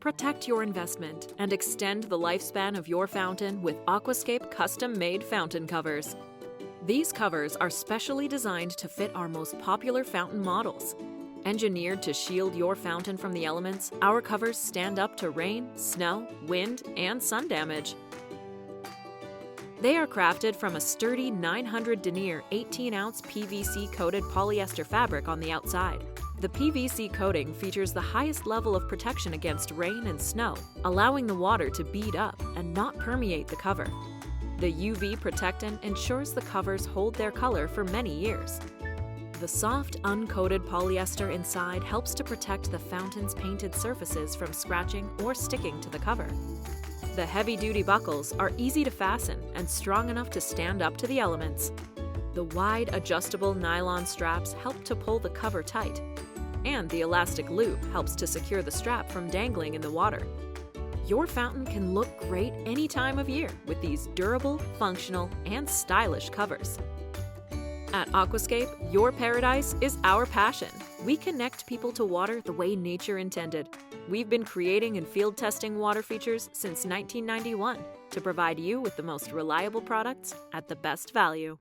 Protect your investment and extend the lifespan of your fountain with Aquascape custom-made fountain covers. These covers are specially designed to fit our most popular fountain models. Engineered to shield your fountain from the elements, our covers stand up to rain, snow, wind, and sun damage. They are crafted from a sturdy 900 denier 18-ounce PVC-coated polyester fabric on the outside. The PVC coating features the highest level of protection against rain and snow, allowing the water to bead up and not permeate the cover. The UV protectant ensures the covers hold their color for many years. The soft, uncoated polyester inside helps to protect the fountain's painted surfaces from scratching or sticking to the cover. The heavy-duty buckles are easy to fasten and strong enough to stand up to the elements. The wide, adjustable nylon straps help to pull the cover tight, and the elastic loop helps to secure the strap from dangling in the water. Your fountain can look great any time of year with these durable, functional, and stylish covers. At Aquascape, your paradise is our passion. We connect people to water the way nature intended. We've been creating and field testing water features since 1991 to provide you with the most reliable products at the best value.